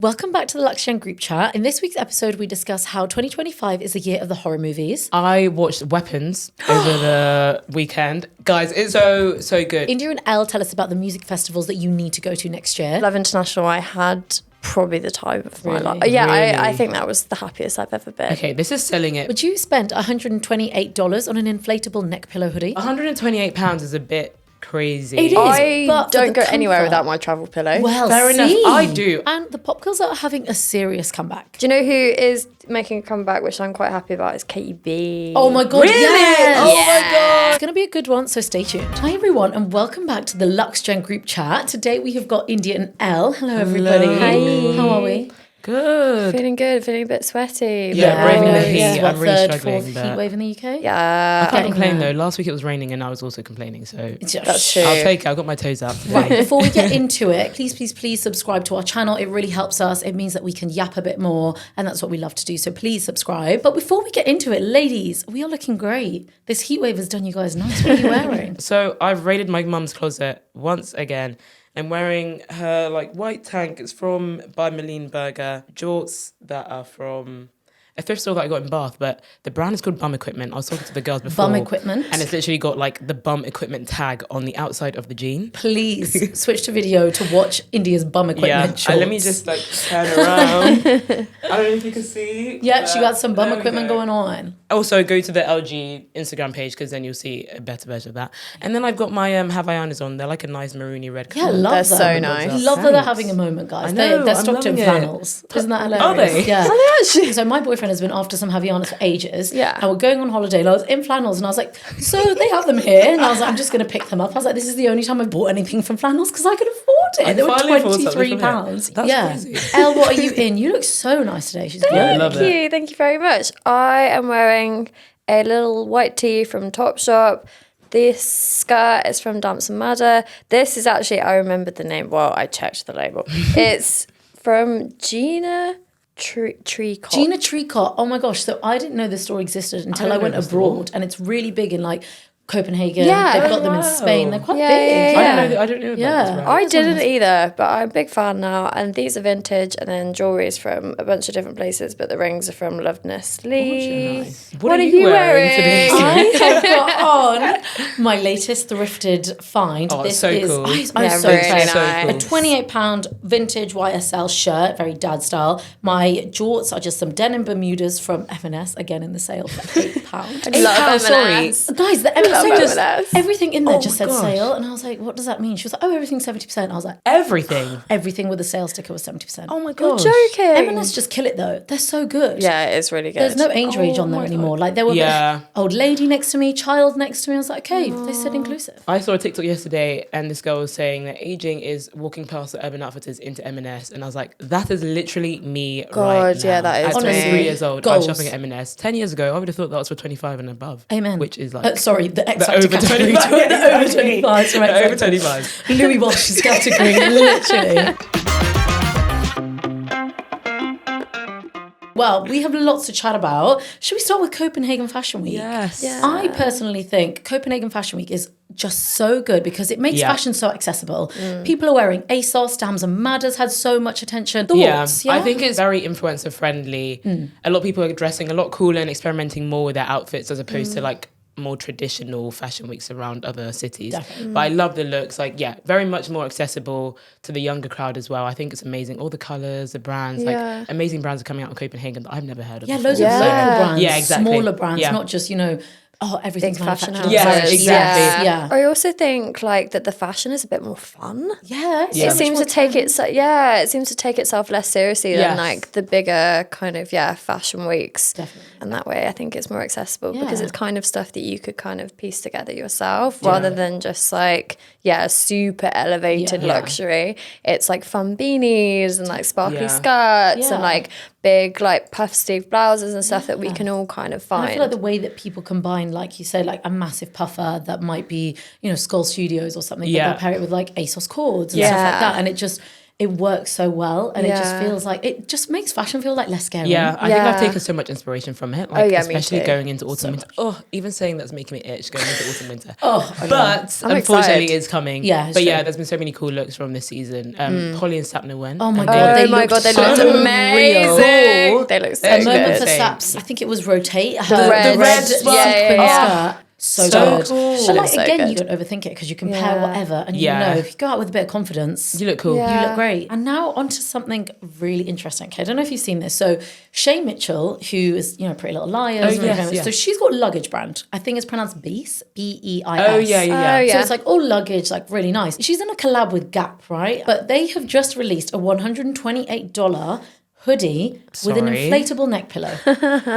Welcome back to the LuxeGen Group Chat. In this week's episode, we discuss how 2025 is the year of the horror movies. I watched Weapons over the weekend. Guys, it's so good. India and Elle tell us about the music festivals that you need to go to next year. Love International, I had probably the time of my life. Really? I think that was the happiest I've ever been. Okay, this is selling it. Would you spend $128 on an inflatable neck pillow hoodie? £128 is a bit crazy. It is. I but don't go the anywhere comfort- without my travel pillow. Well, Fair enough. see? I do. And the pop girls are having a serious comeback. Do you know who is making a comeback, which I'm quite happy about, is Katy. Oh my God, Really? yes! Oh my God. It's going to be a good one, so stay tuned. Hi everyone, and welcome back to the LuxeGen Group Chat. Today we have got India and Elle. Hello everybody. Hi. How are we? Good. Feeling good, feeling a bit sweaty. Yeah, but- braving the heat. It's what, I'm really third, struggling, fourth but- heat wave in the UK? Yeah. I can't Okay. complain though. Last week it was raining and I was also complaining, so That's true. I'll take it. I've got my toes out today. Right, before we get into it, please subscribe to our channel. It really helps us. It means that we can yap a bit more, and that's what we love to do. So please subscribe. But before we get into it, ladies, we are looking great. This heat wave has done you guys nice. What are you wearing? So I've raided my mum's closet once again. I'm wearing her white tank. It's from by Malene Berger. Jorts that are from a thrift store that I got in Bath, but the brand is called Bum Equipment. I was talking to the girls before. Bum Equipment? And it's literally got the Bum Equipment tag on the outside of the jean. Please switch to video to watch India's bum equipment shorts. Let me just turn around. I don't know if you can see. Yeah, she got some bum There we equipment go. going on. Also, go to the LG Instagram page because then you'll see a better version of that. And then I've got my Havaianas on. They're like a nice maroony red Yeah, colour. love They're them. so nice. Love that they're Thanks. having a moment, guys. I know, They're I'm stocked in loving it. flannels. Isn't that hilarious? Are they? Yeah. Are they actually? So my boyfriend has been after some Havaianas for ages. Yeah. And we're going on holiday and I was in flannels and I was like, so they have them here? And I was like, I'm just going to pick them up. I was like, this is the only time I've bought anything from flannels because I could afford it. I They were finally afford something from £23. here. That's crazy. Elle, what are you in? You look so nice today. She's Yeah, I good. love Thank it. you. Thank you very much. I am wearing a little white tee from Topshop. This skirt is from Damps and Madder. This is actually, I remembered the name. Well, I checked the label. It's from Gina Tricot. Gina Tricot. Oh my gosh. So I didn't know this store existed until I went abroad, and it's really big in Copenhagen. Yeah. They've got Oh, them in wow. Spain. They're quite Yeah, big. yeah, I don't know about Yeah. this brand. I didn't either, but I'm a big fan now. And these are vintage, and then jewelry is from a bunch of different places, but the rings are from Love Nestle. Nice. What are you wearing? today? I have got on my latest thrifted find. Oh, This it's so is cool. I'm Yeah, so really impressed. nice. So cool. A £28 vintage YSL shirt, very dad style. My jorts are just some denim Bermudas from M&S, again in the sale for £8. Love sorry. M&S. Guys, the Love M&S, M&S. everything in there Oh just my said gosh. sale, and I was like, what does that mean? She was like, oh, everything's 70%. I was like, Everything. everything with a sale sticker was 70%. Oh my You're gosh. joking. M&S just kill it though. They're so good. Yeah, it is really good. There's no age range on there my anymore. God. There were Yeah. old lady next to me, child next to me. I was like, okay, they said inclusive. I saw a TikTok yesterday and this girl was saying that aging is walking past the Urban Outfitters into M&S, and I was like, that is literally me right God, now. yeah, that is At 23 me. years old, Goals. I was shopping at M&S. 10 years ago, I would have thought that was for 25 and above. Amen. Which is like... Sorry, the X the Factor over category. 25. The over 25. The over 25. Louis Bosch's category, literally. Well, we have lots to chat about. Should we start with Copenhagen Fashion Week? Yes. Yeah. I personally think Copenhagen Fashion Week is just so good because it makes Yeah. fashion so accessible. People are wearing ASOS, Dams and Madders had so much attention. Thoughts, I think it's very influencer friendly. A lot of people are dressing a lot cooler and experimenting more with their outfits as opposed to more traditional fashion weeks around other cities. Definitely. But I love the looks, very much more accessible to the younger crowd as well. I think it's amazing. All the colours, the brands, Yeah. amazing brands are coming out in Copenhagen that I've never heard of Yeah, before. loads of Yeah. local brands, Yeah, exactly. smaller brands, Yeah. not just, everything's Big fashion manufactured. Yeah, houses. exactly. Yeah. I also think that the fashion is a bit more fun. Yeah. Yeah. It seems to take it seems to take itself less seriously than Yes. the bigger kind of fashion weeks. Definitely. And that way I think it's more accessible because Yeah. it's kind of stuff that you could kind of piece together yourself rather than just super elevated Yeah. luxury. It's fun beanies and sparkly Yeah. skirts Yeah. and big puff sleeve blouses and stuff that we can all kind of And find. I feel like the way that people combine, like you said, a massive puffer that might be, Skull Studios or something, but Yeah. they'll pair it with ASOS cords and Yeah. stuff like that. And it just, it works so well, and it just feels like it just makes fashion feel like less scary. Yeah, I think I've taken so much inspiration from it. Like, me especially too. going into autumn winter. Oh, even saying that's making me itch going into autumn winter. I know. But I'm unfortunately, excited. it's coming. Yeah, it's but true. yeah, there's been so many cool looks from this season. Polly and Sapna went. Oh my and god, they they Oh my looked god, they so looked amazing. real. They look so They're A moment good. for Insane. Saps. I think it was Rotate. The Her red red sequin skirt. So good. cool. But She like looks so again, good. you don't overthink it because you can pair Yeah. whatever, and you Yeah. know if you go out with a bit of confidence, You look cool. Yeah. you look great. And now onto something really interesting. Okay, I don't know if you've seen this. So Shay Mitchell, who is Pretty Little Liars, yes. so she's got a luggage brand. I think it's pronounced Beis, Beis. Oh, yeah. Oh, yeah. So it's like all luggage, like really nice. She's in a collab with Gap, right? But they have just released a $128 hoodie with an Sorry. inflatable neck pillow.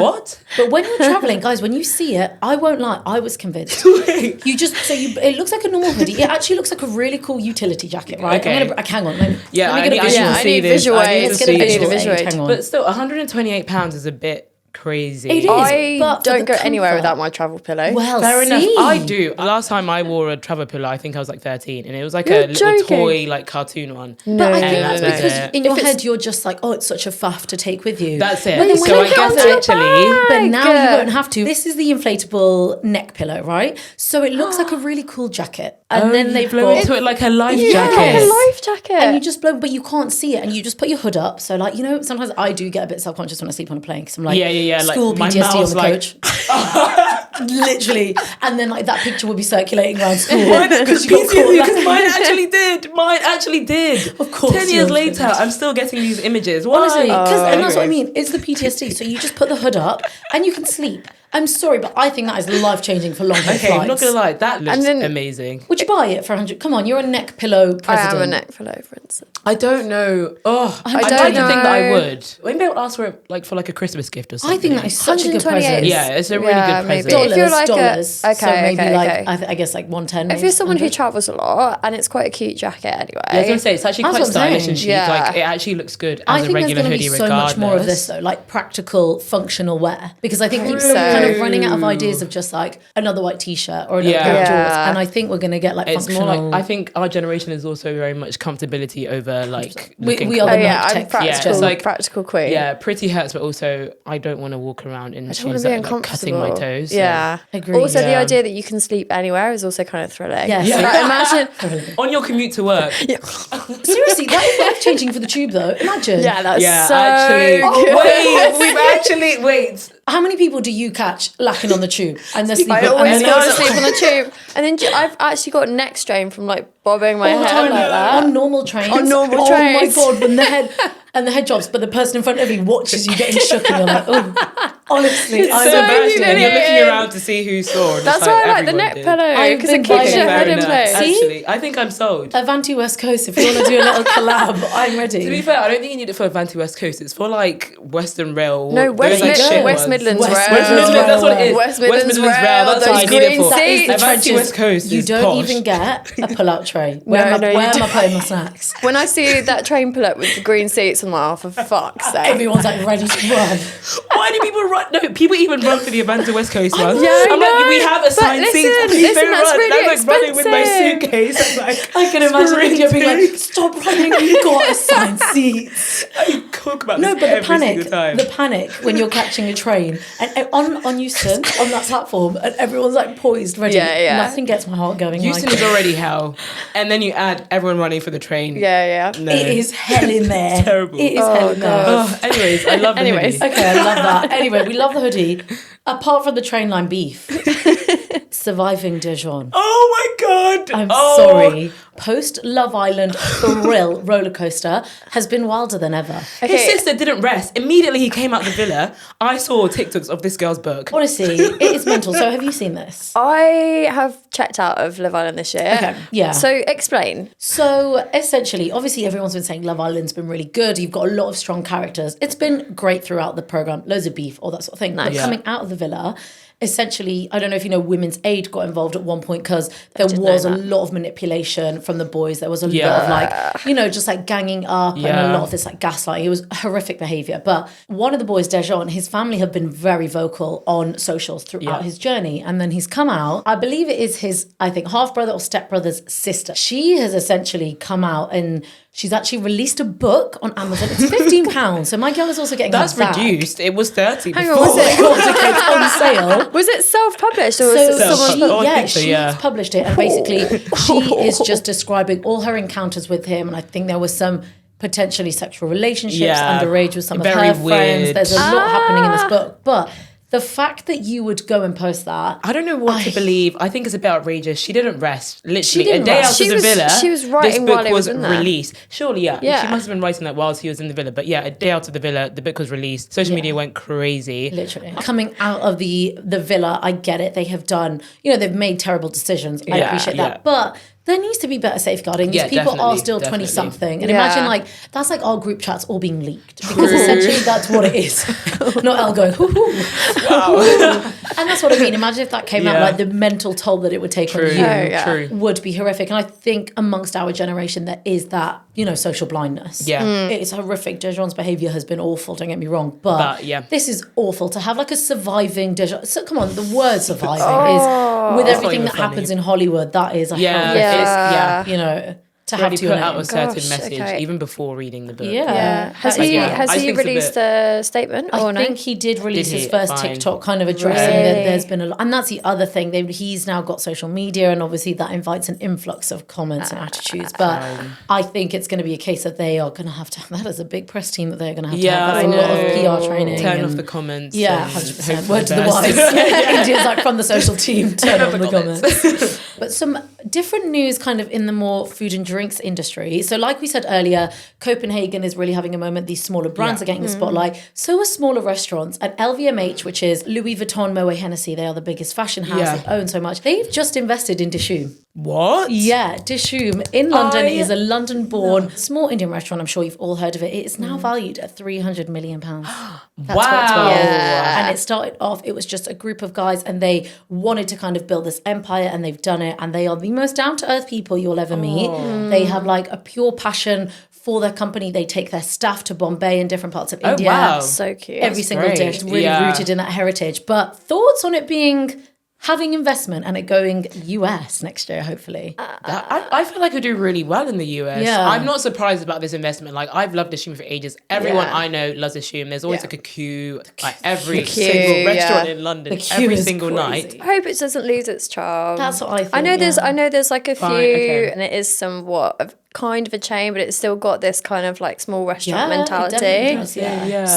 What? But when you're traveling, guys, when you see it, I won't lie, I was convinced. It looks like a normal hoodie. It actually looks like a really cool utility jacket, right? Okay. Hang on. Let me I get a need visual. to I see need this. visual I need aid. to Let's Get see a this. visual aid. aid. Hang on. But still, £128 is a bit crazy. It is. I but for don't the go anywhere comfort. without my travel pillow. Well, Fair enough. see? I do. Last time I wore a travel pillow, I think I was like 13, and it was like You're a little joking. toy, like cartoon one. But I think No, that's no, no. because in your If it's- head you're just like, oh, it's such a faff to take with you. That's it. But then when So you I get guess onto your actually, But now bag. you won't have to. This is the inflatable neck pillow, right? So it looks like a really cool jacket. And then they've blow got into it like a life Yeah, jacket. like a life jacket. and you just blow, but you can't see it, and you just put your hood up. So like, sometimes I do get a bit self-conscious when I sleep on a plane because I'm like, Yeah. Like, school my PTSD on mouth's the like- coach. Literally. And then like that picture will be circulating around school. Because you got caught because mine actually did. Of course 10 years yours later, did. I'm still getting these images. Why? Honestly, and that's what I Anyways. mean. It's the PTSD. So you just put the hood up and you can sleep. I'm sorry, but I think that is life-changing for long-haul Okay, flights. I'm not gonna lie, that looks then- amazing. Would you buy it for 100? Come on, you're a neck pillow I president. am a neck pillow, for instance. I don't know. Oh, I don't like to think that I know. would. Maybe I'll ask for it like for like a Christmas gift or something. I think that is such a good 128. present. Yeah, it's a really Yeah, good maybe. present. If you're like dollars. So maybe okay. I guess like 110. If you're someone who travels a lot and it's quite a cute jacket anyway. I was gonna say it's actually That's quite what I'm stylish saying. and chic. Yeah. Like it actually looks good as I a think there's regular going to be hoodie, so regardless. much more of this though, like practical, functional wear. Because I think we're so. kind of running out of ideas of just like another white t-shirt or another pair of Yeah. jorts. And I think we're going to get like It's more functional. like I think our generation is also very much comfortability over like We looking are cool. the Oh yeah, Nike I'm tech practical, it's like- practical queen. Yeah, pretty hurts, but also I don't want to walk around in I don't want shoes to be that are like, uncomfortable. cutting my toes. so- Yeah. Agreed. Also, the Yeah. idea that you can sleep anywhere is also kind of thrilling. Yes. Like, Yeah. imagine. On your commute to work. Seriously, that is life-changing for the tube though. Imagine. Yeah, that's Yeah, so actually. good. Wait. How many people do you catch lacking on the tube and they're sleeping? I always and go they're to sleep on the tube, and then I've actually got neck strain from like bobbing my all the head time like that. on normal trains. On normal Oh trains. my god, when the head drops, but the person in front of you watches you getting shook, and you're like, oh, honestly, So I'm so embarrassing. And you're looking humiliating. around to see who saw. just That's why I like the everyone neck did. pillow I've because it been keeps buying your it. head Fair in enough. place. See? Actually, I think I'm sold. Avanti West Coast. If you want to do a little collab, I'm ready. To be fair, I don't think you need it for Avanti West Coast. It's for like Western Rail. No, those, West, like, shit West ones. Midlands West Rail. Midlands Midlands, that's what it is. West Midlands Rail, That's those what I need it green for. That is the seats. Avanti trenches. West Coast You is don't posh. even get a pull-out tray. Where No, am no, I you putting don't. my snacks? When I see that train pull up with the green seats, I'm like, oh, for fuck's sake. Everyone's like ready to run. Why do people run? No, people even run for the Avanti West Coast ones. Yeah, I I'm know. like, we have But assigned seats. listen, Please don't that's run. really That's like running with my expensive. suitcase. I'm like, I can imagine India being like, stop running, we've got assigned seats. I talk about No, this but the every single panic, time. the panic when you're catching a train and on Euston, on that platform, and everyone's like poised, ready. Yeah, yeah. Nothing gets my heart going Houston like is already hell, and then you add everyone running for the train. Yeah. No. it is hell in there. Terrible. It is hell in there. Oh, anyways, I love the Anyways. hoodie. Okay, I love that. Anyway, we love the hoodie. Apart from the train line beef, surviving Dejon. Oh my god! I'm Oh. sorry. Post Love Island thrill roller coaster has been wilder than ever. His Okay. sister didn't rest. Immediately he came out the villa. I saw TikToks of this girl's book. Honestly, it is mental. So have you seen this? I have checked out of Love Island this year. Okay, yeah. So explain. So essentially, obviously everyone's been saying Love Island's been really good. You've got a lot of strong characters. It's been great throughout the programme. Loads of beef, all that sort of thing. But Yeah. coming out of the villa, essentially, I don't know if you know, Women's Aid got involved at one point because there did was a know that. lot of manipulation from the boys. There was a Yeah. lot of like, just like ganging up and a Yeah. lot of this like gaslighting. It was horrific behaviour. But one of the boys, Dejon, his family have been very vocal on socials throughout Yeah. his journey. And then he's come out, I believe it is his, I think, half brother or step brother's sister. She has essentially come out and She's actually released a book on Amazon. It's £15. So my girl is also getting That's her back. reduced. It was 30 Hang before. on, was it? It's on sale. Was it self-published or was it someone? I think so, yeah. she's published it, and basically she is just describing all her encounters with him, and I think there was some potentially sexual relationships underage with some of Very her friends. weird. There's a lot happening in this book, but the fact that you would go and post that, I don't know what to believe. I think it's a bit outrageous. She didn't rest. Literally, didn't a day rest. out of the villa. She was this writing book while he was was in there. released. Surely, yeah. Yeah. She must have been writing that whilst he was in the villa. But yeah, a day out of the villa, the book was released. Social media went crazy. literally coming out of the villa, I get it. They have done, they've made terrible decisions. I appreciate that, but there needs to be better safeguarding. These people are still 20-something. And imagine that's like our group chats all being leaked. Because essentially that's what it is. Not Elle going, hoo-hoo. Wow. And that's what I mean. Imagine if that came out, like the mental toll that it would take on you would be horrific. And I think amongst our generation, there is that, social blindness. Yeah. It's horrific. Dejon's behaviour has been awful, don't get me wrong. But this is awful. To have like a surviving Dejon. So come on, the word surviving is, with everything that happens in Hollywood, that is a horrific. To have to put out a certain Gosh, message even before reading the book. Has he released a statement or no? I think he did release his first TikTok kind of addressing that there's been a lot. And that's the other thing. He's now got social media, and obviously that invites an influx of comments and attitudes. But I think it's going to be a case that they are going to have that is a big press team that they're going to have to have. That's a lot of PR training. Turn off the comments. Yeah, 100%. Word to the wise. India's like from the social team, turn off the comments. But some different news kind of in the more food and drinks industry. So like we said earlier, Copenhagen is really having a moment. These smaller brands are getting the spotlight. So are smaller restaurants. And LVMH, which is Louis Vuitton, Moet Hennessy, they are the biggest fashion house. They own so much. They've just invested in Dishoom. What? Yeah, Dishoom in London is a London-born small Indian restaurant. I'm sure you've all heard of it. It is now valued at £300 million. That's what it's worth. And it started off, it was just a group of guys, and they wanted to kind of build this empire, and they've done it. And they are the most down-to-earth people you'll ever meet. They have like a pure passion for their company. They take their staff to Bombay and different parts of India. Wow. So cute. Every single dish, really rooted in that heritage. But thoughts on it having investment and it going US next year, hopefully. I feel like I do really well in the US. Yeah. I'm not surprised about this investment. Like, I've loved Dishoom for ages. Everyone I know loves Dishoom. There's always like a queue, like every single restaurant in London, every single night. I hope it doesn't lose its charm. That's what I think. I know there's like a few, and it is somewhat of kind of a chain, but it's still got this kind of like small restaurant mentality. Does,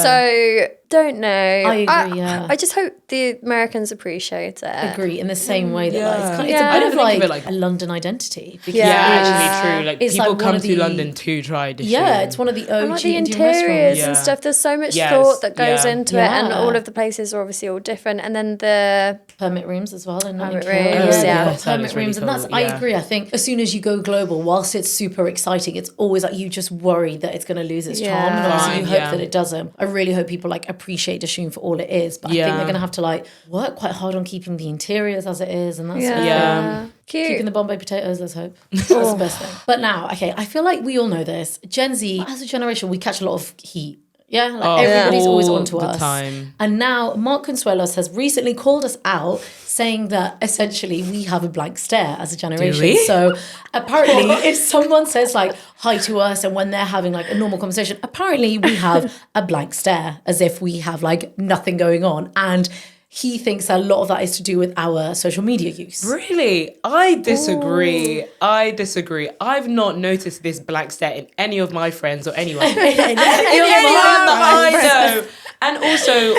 So don't know. I agree. I just hope the Americans appreciate it. Agree in the same way that it's Yeah. a bit of think of it like like- a London identity. Because Actually true. Like, it's people like one come of to the- London to try Dishoom. Yeah, it's one of the OG And like the Indian interiors restaurants. and stuff. There's so much Yes, thought that goes yeah. into it, and all of the places are obviously all different. And then the Permit rooms as well. And Permit Notting Hill. rooms, Yeah, yeah. permit really rooms. And that's, cool, I yeah. agree. I think as soon as you go global, whilst it's super exciting, it's always like you just worry that it's going to lose its charm. And obviously you hope that it doesn't. I really hope people like appreciate Dishoom for all it is. But I think they're going to have to like work quite hard on keeping the interiors as it is. And that's cute. keeping the Bombay potatoes, let's hope. That's the best thing. But now, okay, I feel like we all know this. Gen Z, as a generation, we catch a lot of heat. Yeah, like everybody's always all onto the us. time. And now Mark Consuelos has recently called us out, saying that essentially we have a blank stare as a generation. we? So apparently if someone says like hi to us, and when they're having like a normal conversation, apparently we have a blank stare, as if we have like nothing going on. And he thinks a lot of that is to do with our social media use. Really? I disagree. I've not noticed this blank stare in any of my friends or anyone. Anyone that I know. And also,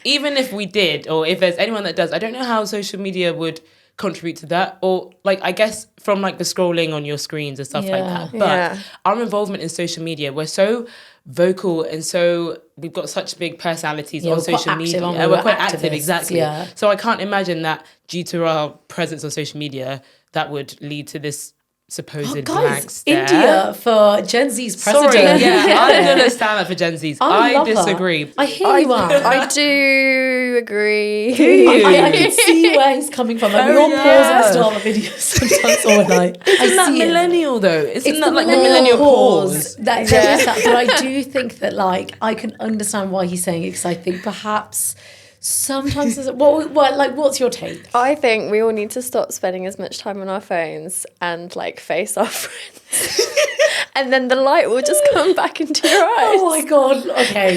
even if we did, or if there's anyone that does, I don't know how social media would contribute to that, or like, I guess from like the scrolling on your screens and stuff like that. But our involvement in social media, we're so vocal, and so we've got such big personalities on social media. We're quite active, exactly. Yeah. So I can't imagine that due to our presence on social media, that would lead to this supposed blank stare. India for Gen Z's president. Sorry, I'm going to stand up for Gen Z's. I disagree. That. I hear you are. I do agree. I can see where he's coming from. Like, we all pause at the start of a video sometimes overnight. Isn't that millennial though? Isn't that like the millennial pause? There is that. But I do think that like I can understand why he's saying it, because I think perhaps sometimes there's what's your take? I think we all need to stop spending as much time on our phones and like face our friends and then the light will just come back into your eyes. Oh my God. Okay.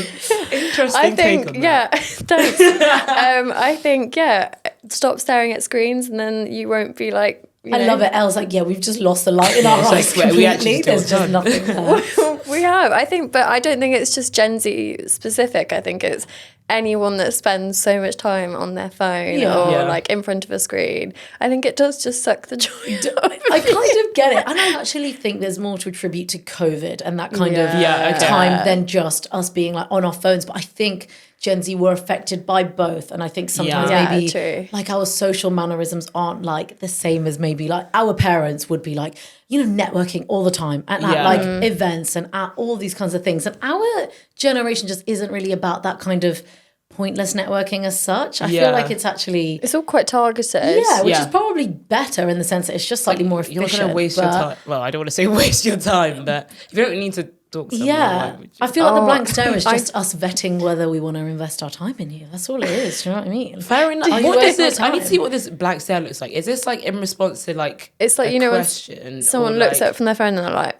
Interesting I take think, on that. yeah, thanks. I think, yeah, stop staring at screens and then you won't be like, you I know. love it. Elle's like, yeah, we've just lost the light in our it's eyes like, we actually completely. just There's all just done. nothing there. We have, I think, but I don't think it's just Gen Z specific. I think it's anyone that spends so much time on their phone or Yeah. like in front of a screen. I think it does just suck the joy out of I it. kind of get it. And I actually think there's more to attribute to COVID and that kind of Yeah, okay. time than just us being like on our phones. But I think Gen Z were affected by both. And I think sometimes Yeah, maybe true. like our social mannerisms aren't like the same as maybe like our parents would be like, you know, networking all the time and at Yeah. like events and at all these kinds of things. And our generation just isn't really about that kind of pointless networking as such. I feel Yeah. like it's actually... It's all quite targeted. Yeah, which Yeah. is probably better in the sense that it's just slightly more efficient. You're not going to waste your but- time. Well, I don't want to say waste your time, but if you don't need to talk to someone, why Yeah, would you? I feel like the Oh, blank stare is I- just us vetting whether we want to invest our time in you. That's all it is. Do you know what I mean? Fair enough. Are you What is wasting this? I need to time? see what this blank stare looks like. Is this like in response to like It's like, a you know, when question someone or, looks like- up from their phone and they're like,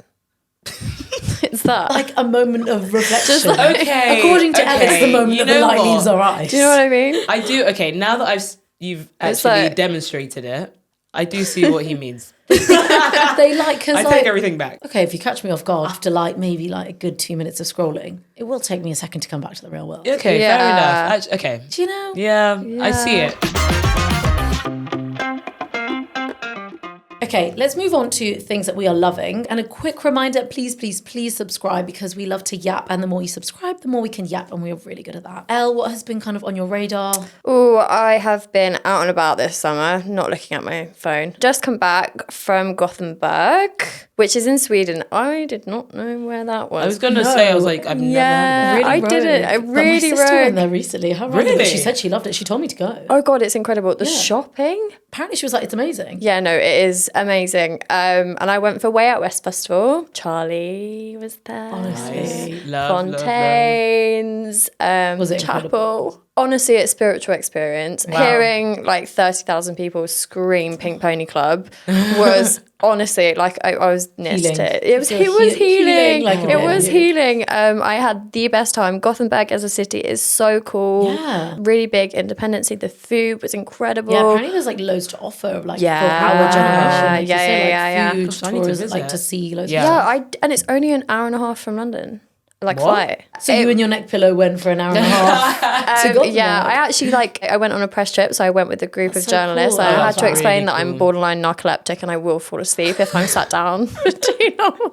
it's that. Like a moment of reflection. Okay. According to Elle, it's the okay, moment you that the know light what? leaves our eyes. Do you know what I mean? I do. Okay, now that you've It's actually like- demonstrated it, I do see what he means. They like, because I like... take everything back. Okay, if you catch me off guard after like maybe like a good 2 minutes of scrolling, it will take me a second to come back to the real world. Okay, Yeah. fair enough. Okay. Do you know? Yeah, I see it. Okay, let's move on to things that we are loving. And a quick reminder, please, please, please subscribe because we love to yap. And the more you subscribe, the more we can yap. And we're really good at that. Elle, what has been kind of on your radar? Oh, I have been out and about this summer, not looking at my phone. Just come back from Gothenburg, which is in Sweden. I did not know where that was. I was going to say, I was like, I've Yeah. never heard of I didn't. I But my really sister rogue. went there recently. How random. Really? She said she loved it. She told me to go. Oh God, it's incredible. The Yeah. shopping. Apparently she was like, it's amazing. Yeah, no, it is amazing. And I went for Way Out West Festival. Charlie was there. Honestly. Love. Fontaines, Was it Chapel. Honestly, it's a spiritual experience. Wow. Hearing like 30,000 people scream Pink Pony Club was honestly like I was near Healing. to it. It was, You it feel was healing healing. like a It bit. was healing. I had the best time. Gothenburg as a city is so cool. Yeah. Really big independency. The food was incredible. Yeah, apparently there's like loads to offer, like Yeah. for our generation. Like you Yeah, say, yeah, like yeah. food, Gosh, I need to tours, visit. like to see loads Yeah. of stuff. Yeah, and it's only an hour and a half from London. Like What? flight. So you and your neck pillow went for an hour and a half. to Gothenburg. Yeah, I actually I went on a press trip, so I went with a group That's of so journalists. cool. I Oh, had that's to explain really that I'm cool. borderline narcoleptic and I will fall asleep if I'm sat down for too long.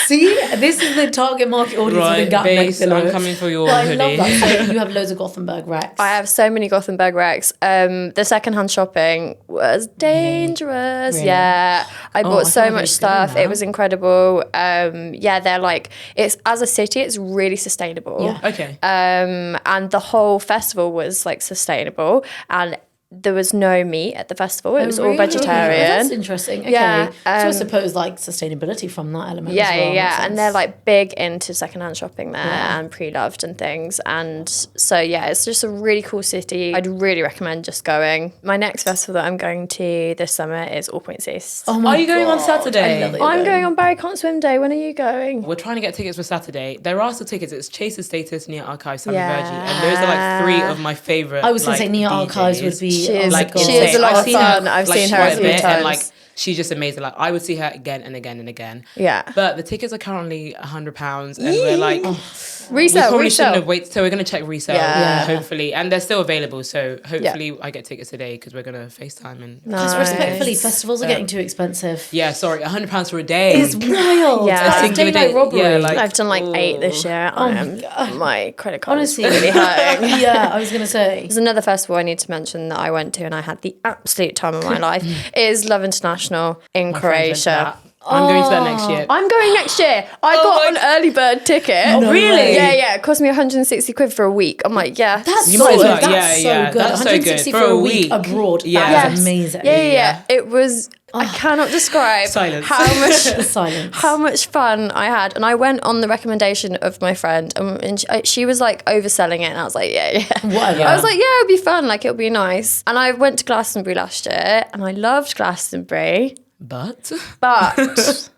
See, this is the target market audience of the Right, Gap neck Beis, pillow. I'm coming for your But I hoodie. love that. So you have loads of Gothenburg racks. I have so many Gothenburg racks. The secondhand shopping was dangerous. Really? Yeah, I I bought feel so like much it's going stuff. now. It was incredible. Yeah, they're like it's as a city, it's really sustainable. Yeah. Okay. And the whole festival was like sustainable and there was no meat at the festival. It was all Really? Oh, vegetarian. that's interesting. Okay. Yeah, so I suppose like sustainability from that element Yeah, as well. yeah, makes and sense. they're like big into secondhand shopping there Yeah. and pre-loved and things. And so yeah, it's just a really cool city. I'd really recommend just going. My next festival that I'm going to this summer is All Points East. Oh my Are you going on God, Saturday? I love that you're I'm going on Barry Can't Swim Day. When are you going? We're trying to get tickets for Saturday. There are still tickets. It's Chase's Status, Near Archives, Sammy Yeah. Virgie. And those are like 3 of my favourite. I was going to like, say Nia DJs. Archives would be... She oh is- my Like, God. she is a lot I've of seen fun. her, I've like, seen her quite a few bit, and like times. she's just amazing. Like I would see her again and again and again. Yeah. But the tickets are currently £100, and we're like, we Resale, probably shouldn't have resale. waited. So we're gonna check resale, Yeah. hopefully, and they're still available. So hopefully I get tickets today because we're gonna FaceTime and. Because Nice. respectfully, festivals are getting too expensive. Yeah, sorry, £100 for a day. It's wild. Yeah. That's A single daylight day- robbery. yeah, like- I've done like 8 this year. I my am God. my credit card Honestly. is really hurting. Yeah, I was going to say. There's another festival I need to mention that I went to and I had the absolute time of my life is Love International in My friends went to Croatia. that. I'm going to that next year. I'm going next year. I Oh got my- an early bird ticket. No really? way. Yeah. It cost me 160 quid for a week. I'm like, yeah. That's You so might as good. well. That's Yeah, so yeah, good. that's so good. 160 for a week abroad. Yeah. That is Yes. amazing. Yeah. It was. I cannot describe Silence. how much The silence. how much fun I had, and I went on the recommendation of my friend, and she was like overselling it, and I was like, yeah. Whatever. I was like, yeah, it'll be fun, like it'll be nice. And I went to Glastonbury last year, and I loved Glastonbury. But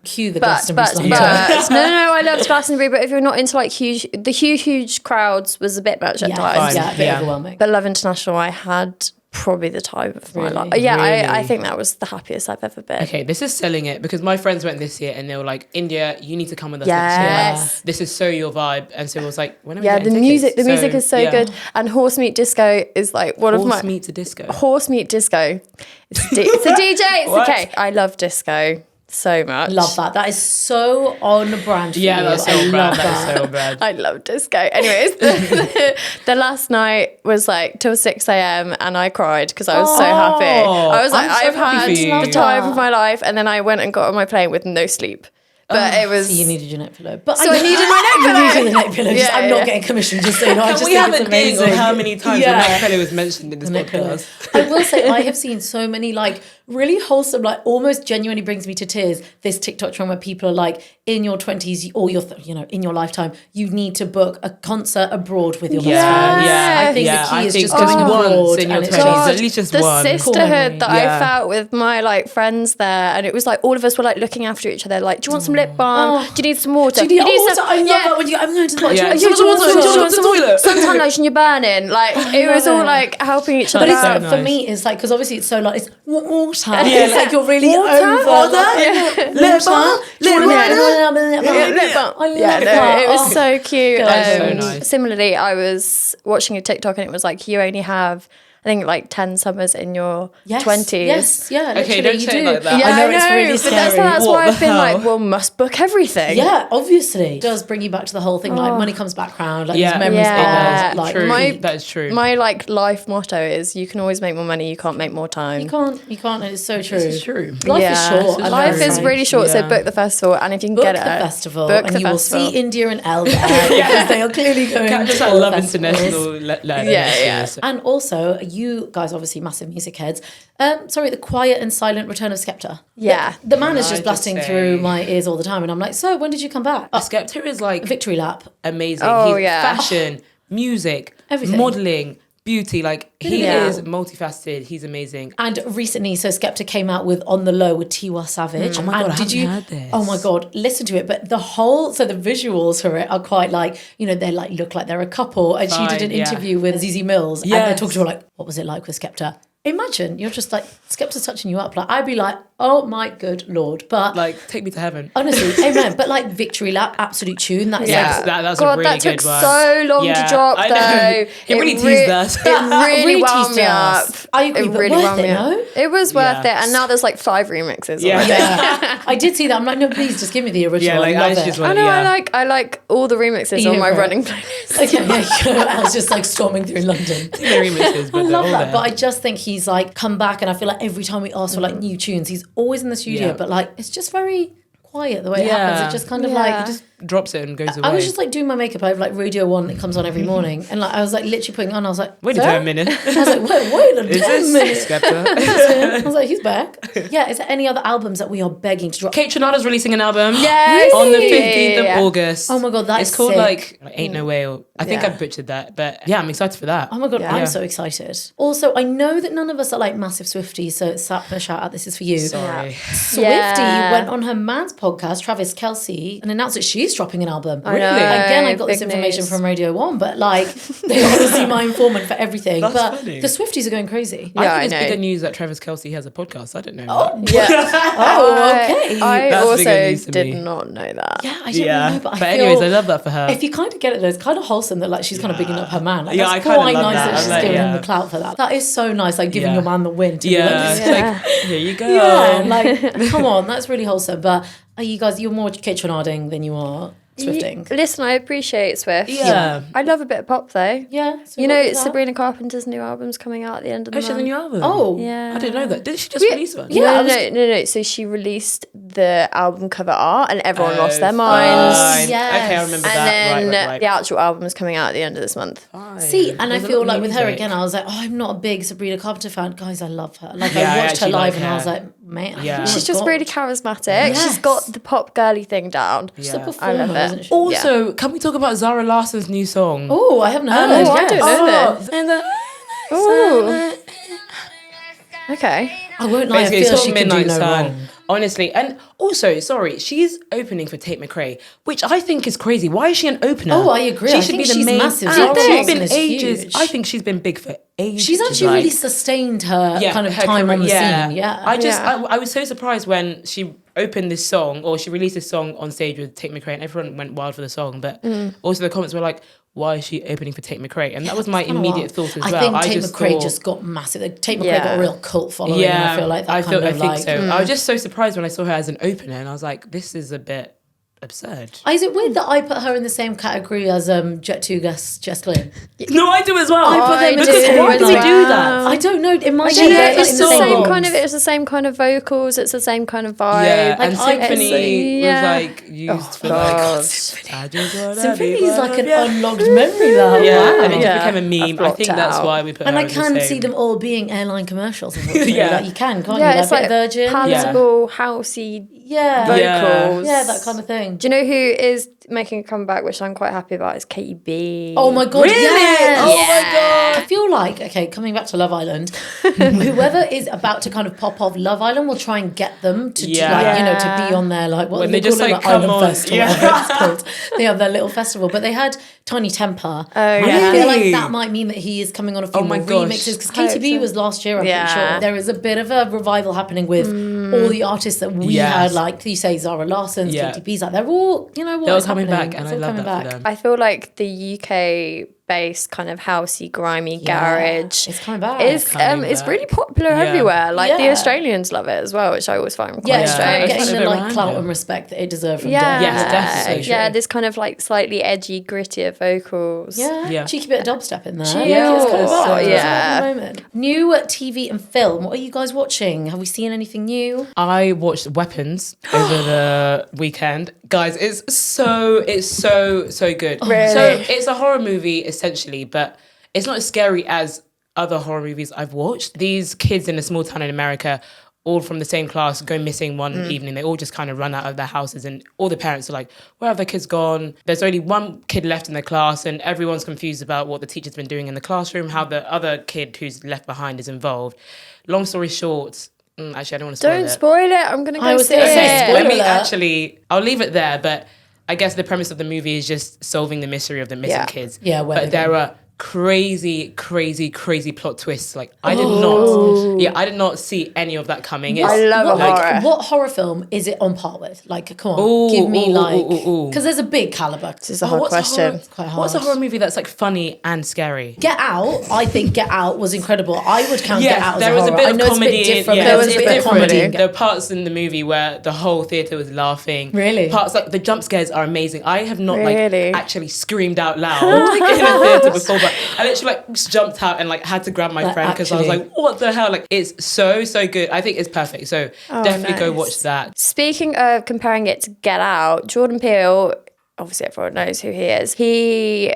Cue the But Glastonbury slander. no, I loved Glastonbury. But if you're not into like huge crowds was a bit much at times. Yeah, a bit overwhelming. But Love International, I had probably the time of my life. Yeah, I think that was the happiest I've ever been. okay, this is selling it because my friends went this year and they were like, India, you need to come with us Yes. next year. This is so your vibe. And so it was like, when are we Yeah, getting the tickets? music is so good. And Horse Meat Disco is like one of my... Horse Meat to Disco. Horse Meat Disco. It's a DJ. It's What? okay. I love disco so much. Love that. That is so on brand for you. That's so I on brand. love That is that. so on brand. I love disco. Anyways, the last night was like till 6 a.m. and I cried because I was so happy. I was like, I'm so I've happy for you. had the time of my life, and then I went and got on my plane with no sleep. But it was... So you needed your neck pillow. But So I needed my neck pillow. You needed the neck pillow. Yeah, I'm yeah. not getting commissioned, just so you know. I Can just we think have it's a date amazing. of how many times your neck pillow was mentioned in this Neck pillow. podcast? I will say I have seen so many like really wholesome, like almost genuinely brings me to tears. This TikTok trend where people are like, in your 20s or your, in your lifetime, you need to book a concert abroad with your best friends. Yeah, I think the key is just just going abroad once in your and it's 20s, just- at least just the one. sisterhood that Yeah. I felt with my like friends there, and it was like all of us were like looking after each other. Like, do you want some lip balm? Do you need some water? Do you need some- I love that when you go, I'm going to the Yeah. bathroom. Do you want some water? Suntan lotion, you're burning. Like it was all like helping each other But it's, out. so for nice. me, it's like, because obviously it's so like, it's water. Yeah. It's like you're really over. Lip balm, Lip balm. lip balm. I love Yeah, no, that. it was so cute. That's so nice. Similarly, I was watching a TikTok and it was like, you only have, I think, like 10 summers in your 20s. Yes, yeah. Okay, literally, don't you say it do. like that. Yeah, I know it's really but scary. that's What why the I've been hell? like, well, must book everything. Yeah, obviously. It does bring you back to the whole thing, like money comes back round, like Yeah. these memories Yeah. are like True. My- That is true. My like life motto is you can always make more money, you can't make more time. you can't, and it's so true. This is true. Life is short. I Life know, is right? really short, so Yeah. book the festival, and if you can Book get the it, festival, book and the you will festival. see India and Elle there because they are clearly going Just to like all Love festivals. International. Yeah. And also, you guys obviously massive music heads. The quiet and silent return of Skepta. Yeah. The man is I just just blasting say- through my ears all the time, and I'm like, so when did you come back? Skepta is like Victory lap. amazing. Oh, He's yeah. fashion, music, Everything. modeling, beauty. Like he Yeah. is multifaceted. He's amazing. And recently, so Skepta came out with On the Low with Tiwa Savage. Oh my God, and I haven't heard this. Oh my God, listen to it. But the visuals for it are quite like, they like look like they're a couple. And she did an Fine, yeah. interview with Zizi Mills. And they're Yes. talking to her like, what was it like with Skepta? Imagine you're just like, Skepta's touching you up. Like, I'd be like, oh my good Lord. But Like take me to heaven. honestly, amen. But like Victory Lap, absolute tune. That's Yes, like, that's God, a really that took good one. so long Yeah, to drop, I know. though. It really teased us. It really Really wound teased me us. up. I agree, It but really worth wound it, me up. no? It was worth Yeah. it, and now there's like 5 remixes. Yeah. Already. yeah. I did see that. I'm like, no, please just give me the original. Yeah, like I I love just it. want. I know. Yeah. I like all the remixes You on my hear it. running playlist. Okay, yeah, I was just like storming through London. The remixes, but I they're love all that, there. but I just think he's like come back, and I feel like every time we ask for like new tunes, he's always in the studio, Yeah. but like it's just very quiet the way it Yeah. happens. It just kind of Yeah. like Just drops it and goes away. I was just like doing my makeup. I have like Radio 1 that comes on every morning, and like I was like literally putting it on. I was like, wait "Sir?" a minute. I was like, wait a Is damn minute. this Skepta? I was like, he's back. Yeah, is there any other albums that we are begging to drop? Kaytranada's releasing an album. Yes. On the Really? 15th of Yeah. August. Oh my God, that's It's called sick. like Ain't No Way. Or, I think Yeah. I butchered that, but yeah, I'm excited for that. Oh my God, Yeah. I'm so excited. Also, I know that none of us are like massive Swifties, so Sap, a shout out, this is for you. Sorry. Swiftie Yeah. went on her man's podcast, Travis Kelce, and announced that she's dropping an album. I know. Again, I got this Big information news. from Radio 1, but like, they honestly my informant for everything. That's but funny. the Swifties are going crazy. Yeah, I I think it's know. bigger news that Travis Kelce has a podcast. I don't know. that. Yeah. Oh, okay. I That's bigger also news to did me. not know that. Yeah, I didn't know, but I feel... anyways, I love that for her. If you kind of get it, though, it's kind of wholesome that like she's kind of bigging up her man. Like, Yeah, that's I kinda quite love nice that. that I'm she's like, giving him yeah. the clout for that. That is so nice, like giving Yeah. your man the win. To be yeah, like, it's like here you go. yeah, like come on, that's really wholesome. But are you guys? You're more Kaytranading than you are Swifting. Listen, I appreciate Swift. Yeah. I love a bit of pop though. Yeah, so You what know, is that? Sabrina Carpenter's new album's coming out at the end of the Oh, she has a month. new album. Oh, Yeah. I didn't know that. Did she just release one? Yeah, I No, was- no. So she released the album cover art, and everyone lost their fine. minds. yes. Okay, I remember And that. then Right. the actual album is coming out at the end of this month. Fine. See, and I There's a feel lot like of with her music. again, I was like, oh, I'm not a big Sabrina Carpenter fan. Guys, I love her. Like, Yeah, I I watched her actually live like and I her. was like, man, Yeah. oh She's my just God. really charismatic. Yes. She's got the pop girly thing down. She's a Yeah. performer, I love it. isn't she? Also, can we talk about Zara Larsson's new song? Oh, I haven't heard Oh, it. I Yes. don't know this. And the- Ooh. Okay. I won't lie, I Basically, it's feel called she can do Midnight no Sun. wrong. Honestly, and also, sorry, she's opening for Tate McRae, which I think is crazy. Why is she an opener? Oh, I agree. She I should think be the she's main. massive. Zara Zara Larsson Larsson been is ages. huge. I think she's been big for ages. She's actually really sustained her kind of her time career, on the scene. Yeah. I was so surprised when she opened this song, or she released this song on stage with Tate McRae, and everyone went wild for the song. But also the comments were like, why is she opening for Tate McRae? And that was my immediate thought as well. I think Tate McRae just got massive. Tate McRae got a real cult following. Yeah, And I feel like that I think so. I was just so surprised when I saw her as an opener, and I was like, this is a bit absurd. Is it weird that I put her in the same category as Jet2 guest Jess Glynn? No, I do as well. I put them in the because same why do we like- do that? I don't know. It might be Yeah, that it's in the the same box. kind of. It's the same kind of vocals. It's the same kind of vibe. Yeah, and Like, Symphony was like used for like. gosh. I just wanna Symphony be is like an one of unlocked memory now. Yeah, Wow. and it just Yeah. became a meme. I've I blocked think it that's out. why we put And her I in can the see same. them all being airline commercials. Unfortunately. Yeah. Like you can't you? Yeah, Like it's a bit like of Virgin. palatable, housey Yeah. vocals. Yeah, that kind of thing. Do you know who is making a comeback, which I'm quite happy about? Is Katy B. Oh my god! Really? Yes. Oh my God. I feel like coming back to Love Island, whoever is about to kind of pop off Love Island will try and get them to to be on their like what When do they just, call it? like, come Island on. Fest or Yeah. whatever it's called. They have their little festival, but they had Tiny Temper. Oh, And yeah. I feel like Really? that might mean that he is coming on a few Oh my more gosh. remixes because Hope Katy B so. was last year. I'm Yeah. pretty sure there is a bit of a revival happening with all the artists that we Yes. had, like you say, Zara Larson's, Yeah. Katy B's, like they're all what They're all is coming happening. back, and It's I all love coming that for back. them. I feel like the UK based kind of housey, grimy garage It's coming back. is Coming it's back. really popular Yeah. everywhere. Like the Yeah. Australians love it as well, which I always find quite Yeah, it's kind strange. of getting It's the a bit like clout random. and respect that it deserves from Yeah, Dave. Yes, definitely. yeah, True. this kind of like slightly edgy, grittier vocals. Yeah, cheeky bit of dubstep in there. Chill. Yeah, it's kind of vibe. Yeah. It's a moment. New TV and film. What are you guys watching? Have we seen anything new? I watched Weapons over the weekend. Guys, it's so good. Really? So it's a horror movie essentially, but it's not as scary as other horror movies I've watched. These kids in a small town in America, all from the same class, go missing one evening. They all just kind of run out of their houses, and all the parents are like, where have the kids gone? There's only one kid left in the class, and everyone's confused about what the teacher's been doing in the classroom, how the other kid who's left behind is involved. Long story short, actually, I don't want to spoil it. Don't spoil it. I'm gonna go I was see gonna say it. spoiler Let me alert. I'll leave it there, but I guess the premise of the movie is just solving the mystery of the missing Yeah. kids. Yeah, where but they there go. are crazy plot twists. Like I did not see any of that coming. It's, I love a What, horror. what horror film is it on par with? Like, come on, Ooh, give me ooh, like, ooh, ooh. because there's a big caliber. This is a hard what's question. Quite hard. What's a horror movie that's like funny and scary? Get Out, I think Get Out was incredible. I would count Get Out as there a was horror. a bit I of know comedy. it's a bit different. Yeah, There was it's a bit of different. comedy. There are parts in the movie where the whole theatre was laughing. Really? Parts like the jump scares are amazing. I have not Really? like actually screamed out loud like, in a theatre before, but I literally like just jumped out and like had to grab my Like, friend because I was actually. like, what the hell? Like it's so good. I think it's perfect. So definitely go nice. watch that. Speaking of comparing it to Get Out, Jordan Peele, obviously everyone knows who he is. He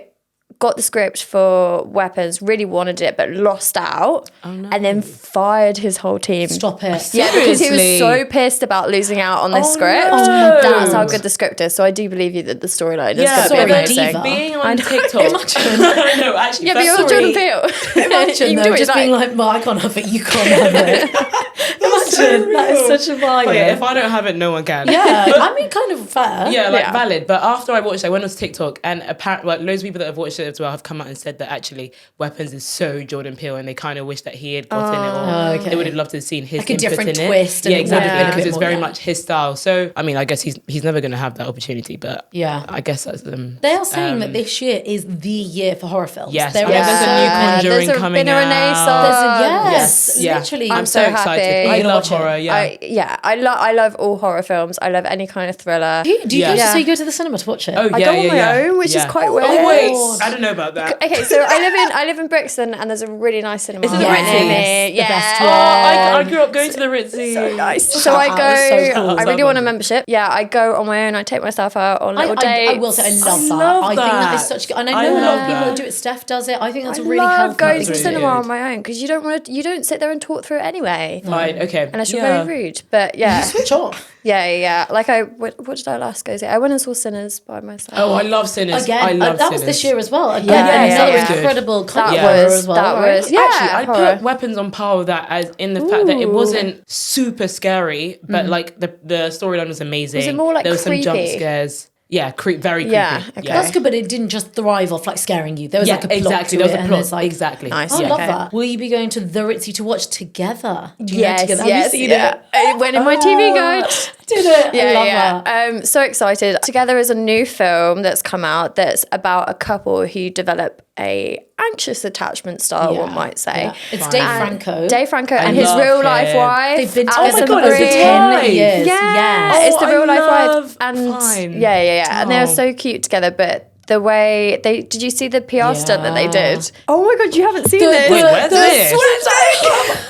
got the script for Weapons, really wanted it, but lost out, and then fired his whole team. Stop it. Yeah, because he was Seriously? so pissed about losing out on this script. no. That's how good the script is. So I do believe you that the storyline is Yeah, going to be sorry, amazing. diva. being I on know. TikTok. Imagine. No, actually, Yeah, but you're sorry. Jordan Peele. Imagine You can though, do it just back. being like, well, I can't have it, you can't have it. Imagine, that is such a vibe. Oh, yeah, if I don't have it, no one can. Yeah, I mean, kind of fair. Yeah, like Yeah. valid. But after I watched it, I went on TikTok, and apparently, like, loads of people that have watched it as well have come out and said that actually Weapons is so Jordan Peele, and they kind of wish that he had gotten it, or okay. they would have loved to have seen his Like a input different in twist it. and Yeah, it would have exactly, been a because bit it's more, very yeah. much his style. So, I mean, I guess he's never going to have that opportunity, but Yeah. I guess that's They are saying that this year is the year for horror films. Yes, There I mean, is there's a new Conjuring there's coming been a out. renaissance. yes, Yeah. literally. I'm so so excited. happy. I You're gonna love watch it? horror. Yeah. I love all horror films. I love any kind of thriller. Do you Yeah. go, Yeah. so you go to the cinema to watch it? Oh, I yeah, go on yeah, my yeah. own, which is Yeah. quite weird. Oh wait, I don't know about that. Okay, so I live in Brixton, and there's a really nice cinema Is it the right near Ritzy? me. The Yeah. best Oh, one. I grew up going to the Ritzy. So nice. So I Wow, go. it's so cool. I really want a membership. Yeah, I go on my own. I take myself out on little dates. I will say, I love that. love I think that that. is such good. And I I know a lot love of people that. that do it. Steph does it. I think that's I a really love healthy. going to the That's cinema really on my own because you don't sit there and talk through it anyway. Fine. Okay. okay. Unless you're very rude. But yeah. Switch off. Yeah. Like what did I last go see? I went and saw Sinners by myself. Oh, I love Sinners. Again, I love that Sinners. was this year as well. Again, Yeah, another incredible comedy horror as well. That right? was, yeah. Actually, horror. I put Weapons on par with that as in the fact that it wasn't super scary, but like the storyline was amazing. Was it more like there was some jump creepy? scares. Yeah, very creepy. Yeah, okay. That's good, but it didn't just thrive off like scaring you. There was like a plot exactly. to There was it, a and plot. it's like Exactly. Nice. I Yeah. love Okay. that. Will you be going to the Ritzy to watch together? Do you know Yes, together? Have you seen it? It went in my TV guide. Did it? I love that. So excited. Together is a new film that's come out that's about a couple who develop a anxious attachment style, one might say. Yeah. It's Dave Franco. Dave Franco and his love real life him. wife. They've been Alison together for over Brie. 10 years. Yeah, Yes. it's the Oh, real I life love wife, and Fine. yeah, and they're Oh. so cute together. But the way did you see the PR stunt that they Yeah. did? Oh my god, you haven't seen The, this? Wait, where's this?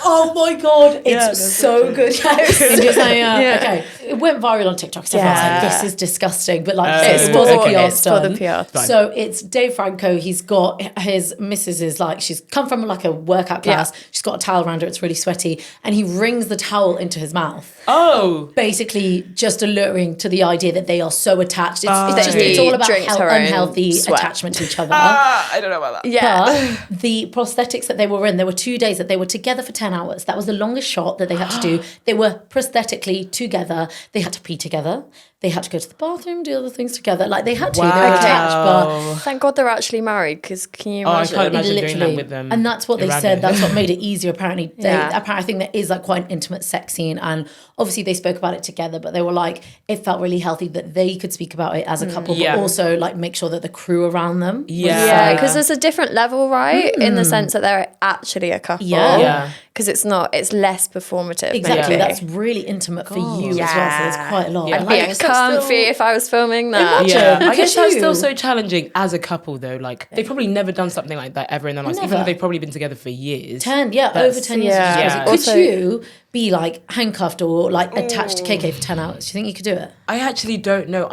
Oh my god, it's Yeah, so good. India's like, Yeah. okay, it went viral on TikTok. So everyone's like, Yeah. this is disgusting, but like, Oh, it's for the okay. PR It's for the stunt. PR. Fine. So it's Dave Franco. He's got his missus is like, she's come from like a workout class. Yeah. She's got a towel around her. It's really sweaty, and he wrings the towel into his mouth. Oh. Basically, just alluring to the idea that they are so attached. It's That just he it's all about drinks her own unhealthy sweat. attachment to each other. I don't know about that. Yeah. But the prosthetics that they were in, there were 2 days that they were together for 10 hours. That was the longest shot that they had to do. They were prosthetically together. They had to pee together. They had to go to the bathroom, do other things together. Like they had to. They were attached. But Thank God they're actually married, because can you Oh, I imagine? can't imagine doing that with them. And that's what they around said. it. That's what made it easier. Apparently, Yeah. apparently, I think there is like quite an intimate sex scene, and obviously they spoke about it together. But they were like, it felt really healthy that they could speak about it as a couple, Yeah. but also like make sure that the crew around them. was Yeah, like- because there's a different level, right? In the sense that they're actually a couple. Yeah. Yeah. Because it's less performative. Exactly, maybe. that's really intimate for you as well. So there's quite a lot. Yeah. And, I'd be like, it's still- uncomfy if I was filming that. Imagine. Yeah, Look I guess at that's you. still so challenging as a couple, though. Like they've probably never done something like that ever in their lives, even Never. though they've probably been together for years. 10, yeah, over 10 years. yeah. Which is Yeah. crazy. Also- Could you be like handcuffed or like attached to KK for 10 hours? Do you think you could do it? I actually don't know.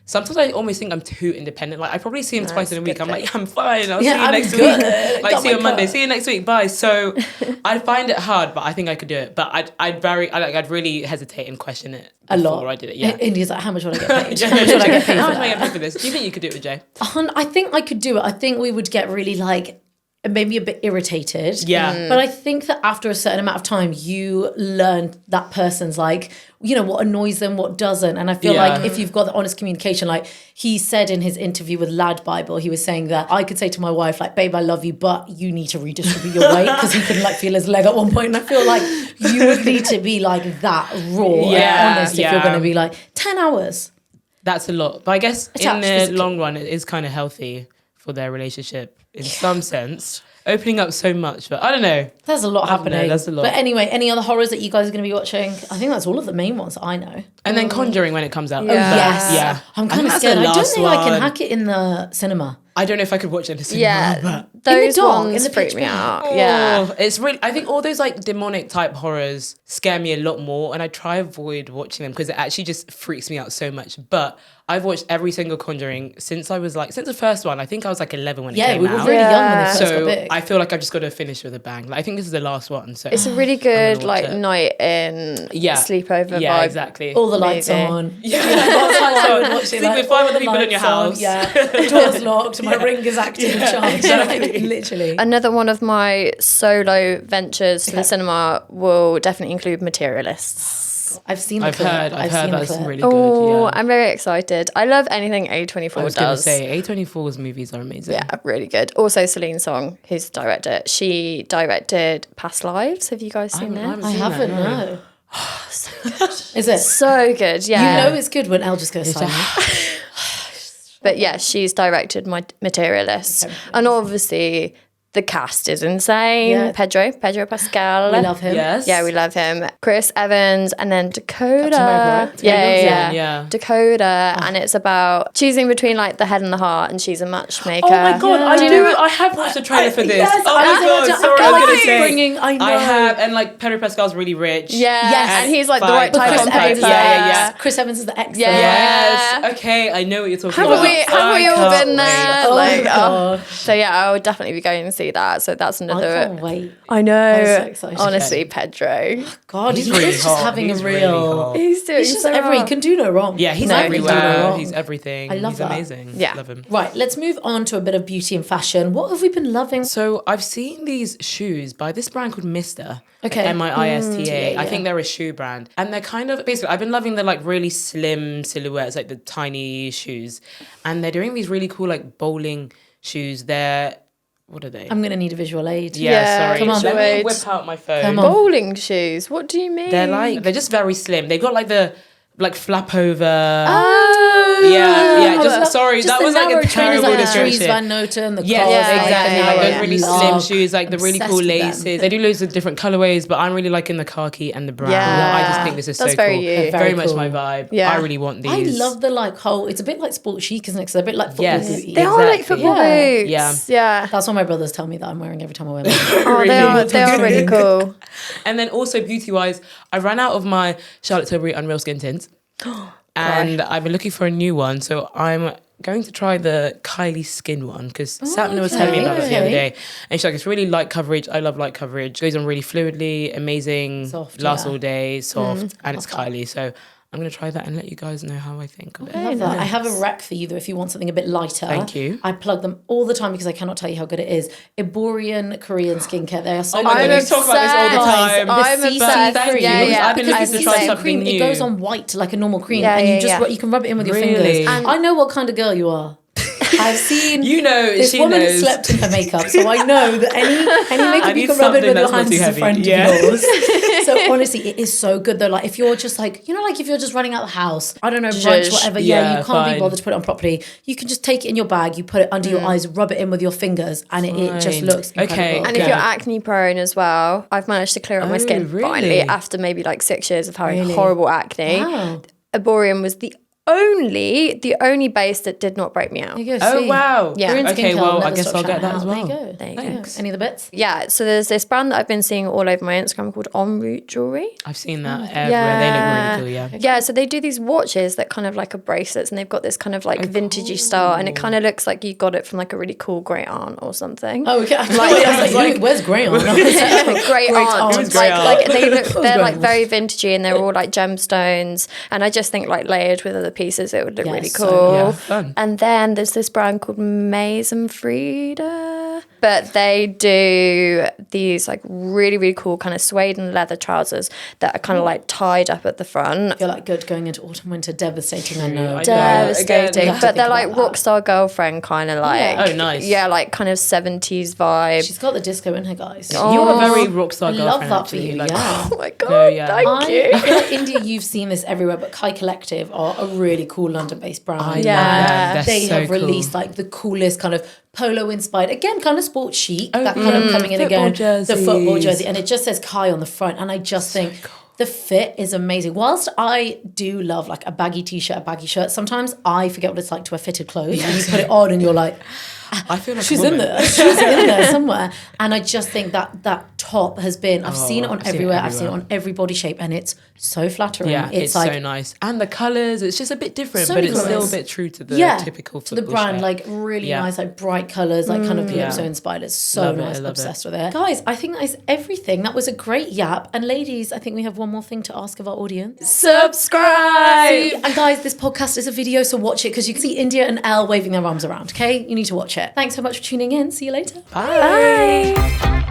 Sometimes I almost think I'm too independent. Like I probably see him twice in a week. I'm like, I'm fine. I'll see you I'm next good. week. Like Got see you my on Monday. cut. See you next week. Bye. So I find it hard, but I think I could do it. But I'd really hesitate and question it A lot. before I did it. Yeah. India's like, how much would I get paid? Yeah, How much would I get paid How for much am I that? getting paid for this? Do you think you could do it with Jay? I think I could do it. I think we would get really like maybe a bit irritated. Yeah. But I think that after a certain amount of time, you learn that person's like, you know, what annoys them, what doesn't. And I feel Yeah. like if you've got the honest communication, like he said in his interview with Lad Bible, he was saying that I could say to my wife, like, babe, I love you, but you need to redistribute your weight, because he couldn't like feel his leg at one point. And I feel like you would need to be like that raw Yeah, and honest if you're yeah. going to be like 10 hours. That's a lot. But I guess Attached in the physically. long run, it is kind of healthy for their relationship in some sense. Opening up so much, but I don't know. There's a lot I don't know, happening. that's a lot. But anyway, any other horrors that you guys are going to be watching? I think that's all of the main ones that I know. And then Conjuring when it comes out. Yeah. But, Yes. Yeah. I'm I kind think of that's scared. the I don't last think I can one. hack it in the cinema. I don't know if I could watch it in the cinema. Yeah, but those dark, in ones the freak pitch me black. out. Yeah. Oh, it's really. I think all those like demonic type horrors scare me a lot more, and I try avoid watching them because it actually just freaks me out so much. But I've watched every single Conjuring since the first one. I think I was like 11 when it Yeah, came we were out. really young when they first got So big. I feel like I've just got to finish with a bang. Like I think this is the last one. So It's a really I'm good gonna watch like it. night in sleepover Yeah, vibe. exactly. All the lights Maybe. on. Yeah. I would watch it, Sleep like, with 5 all other the people in your lights on, house. Yeah, doors locked. My ring is active and charged. exactly. Literally. Another one of my solo ventures to the cinema will definitely include Materialists. I've seen the I've clip. heard seen the that's clip. really Oh, good. Yeah. I'm very excited. I love anything A24 I was going to does. say A24's movies are amazing. Yeah, really good. Also, Celine Song, who's the director, she directed Past Lives. Have you guys seen that? I seen that, haven't, no. no. Is it? So good, yeah. You know it's good when Elle just goes silent. But yeah, she's directed Materialist. And obviously, the cast is insane. Yeah. Pedro Pascal. We love him. Yes. Yeah, we love him. Chris Evans and then Dakota. America, right? Yeah. Dakota, and it's about choosing between like the head and the heart, and she's a matchmaker. Oh my god, Yeah. I have watched the trailer for this. Yes, oh I my was god, about to- sorry, I I was feel gonna like say. bringing- I know. I have, and like Pedro Pascal's really rich. Yeah, Yes. and he's like the Fine. right type Chris on Evans paper. is the Yeah. ex. Chris Evans is the ex. Yeah. Yes. Okay, I know what you're talking Haven't about. we all I can't been there? wait. Oh Like, my God. so yeah, I would definitely be going to see see that. So that's I another. can't wait. I know. I'm so excited. Honestly, Pedro. God, He's he's really just hot. having He's a really real. hot. He's doing He's just so he well. can do no wrong. Yeah, he's No, he can do no everywhere. wrong. He's everything. I love he's that. amazing. Yeah. Love him. Right, let's move on to a bit of beauty and fashion. What have we been loving? So I've seen these shoes by this brand called Miista. Okay. Miista. yeah. I think they're a shoe brand. And they're kind of, basically, I've been loving the like really slim silhouettes, like the tiny shoes. And they're doing these really cool like bowling shoes. What are they? I'm going to need a visual aid. Yeah, sorry. come on. Let me Wait. whip out my phone. Come on. Bowling shoes. What do you mean? They're just very slim. They've got like the like flap over. Oh, Yeah. Sorry, Just that the was like narrow a trainers terrible like the description. Dries Van Noten, the Yes, Carls, exactly. yeah, Like yeah. those really Love. slim shoes, like the really Obsessed cool with them. laces. They do loads of different colorways, but I'm really liking the khaki and the brown. Yeah. I just think this is That's so very cool. you. They're very Very much cool. my vibe. Yeah. I really want I these. love the like whole, it's a bit like sport chic, isn't it? Because they're a bit like football Yes. booty. They are like Exactly. football Yeah. boots. Yeah. That's what my brothers tell me that I'm wearing every time I wear them. Oh, they are really cool. And then also beauty-wise, I ran out of my Charlotte Tilbury Unreal Skin tints. And I've been looking for a new one. So I'm going to try the Kylie Skin one because Sapna was telling me about it the other day. And she's like, it's really light coverage. I love light coverage. Goes on really fluidly, amazing, Soft, lasts yeah. all day, soft, and it's Love that. Kylie. So I'm going to try that and let you guys know how I think of it. I love that. I have a rec for you though if you want something a bit lighter. Thank you. I plug them all the time because I cannot tell you how good it is. Iborian Korean skincare. They are so Oh my good. God, we talk about this all the time. I'm The obsessed. CC cream. Yeah, yeah. I've been looking Because to the try CC something cream, new. it goes on white like a normal cream, Yeah, and yeah, you just yeah. you can rub it in with your Really? fingers. And- I know what kind of girl you are. I've seen You know, this she woman knows. has slept in her makeup, so I know that any makeup need you can rub in something with your that's not hands too is a heavy. friend Yeah. of yours. So honestly, it is so good though. Like if you're just like, like if you're just running out the house, I don't know, brunch, Zhuzh. whatever, Yeah, you can't fine. be bothered to put it on properly. You can just take it in your bag, you put it under your eyes, rub it in with your fingers, and it just Fine. looks Okay. incredible. And if you're acne prone as well, I've managed to clear up my Oh, skin really? finally after maybe like 6 years of having Really? horrible acne. Wow. Iborian was the only base that did not break me out. There you go, Oh, see. wow. Yeah. Korean Okay, skincare well, I never guess stop I'll get shouting that as out. well. There you go. There you Thanks. Any other bits? Yeah, so there's this brand that I've been seeing all over my Instagram called En route Jewelry. I've seen that everywhere. They look really cool, yeah. Yeah, so they do these watches that kind of like are bracelets, and they've got this kind of like vintagey style, and it kind of looks like you got it from like a really cool great aunt or something. Oh, okay. I was like, where's Graham? Great aunt. aunt. Like they look, Who's they're like Graham? very vintagey, and they're all like gemstones. And I just think like layered with other pieces, it would look Yeah, really so- cool. Yeah, fun. And then there's this brand called Mais and Frida, but they do these like really really cool kind of suede and leather trousers that are kind of like tied up at the front. I feel like good going into autumn winter, devastating. I know. I know. Devastating, Again, you have to but they're think like about that. rockstar girlfriend kind of like. Yeah. Oh, nice. Yeah, like kind of 70s vibe. She's got the disco in her, guys. You are a very rockstar I girlfriend. love that for actually. you. Like, Yeah. Oh my god! No, yeah. Thank you. I feel like India, you've seen this everywhere, but Kai Collective are a really cool London-based brand. I Yeah. love them. They're They so have cool. released like the coolest kind of polo-inspired, again, kind of sports chic, Oh, that kind of coming in football again. The football jerseys. jersey, and it just says Kai on the front, and I just think the fit is amazing. Whilst I do love like a baggy t-shirt, a baggy shirt, sometimes I forget what it's like to wear fitted clothes, and you put it on, and you're like, I feel like she's a woman. in there. She's in there somewhere. And I just think that top has been, I've seen it on I've seen it everywhere. I've seen it everywhere. on every body shape, and it's so flattering. Yeah, it's like, so nice. And the colours, it's just a bit different, So but it's glorious. still a bit true to the typical to the football brand, shirt. like really Yeah. nice, like bright colours, like kind of Yeah. calypso inspired. It's so Love it, nice. I love Obsessed with it. Guys, I think that is everything. That was a great yap. And ladies, I think we have one more thing to ask of our audience. Subscribe. And guys, this podcast is a video, so watch it because you can see India and Elle waving their arms around, okay? You need to watch it. Thanks so much for tuning in. See you later. Bye. Bye.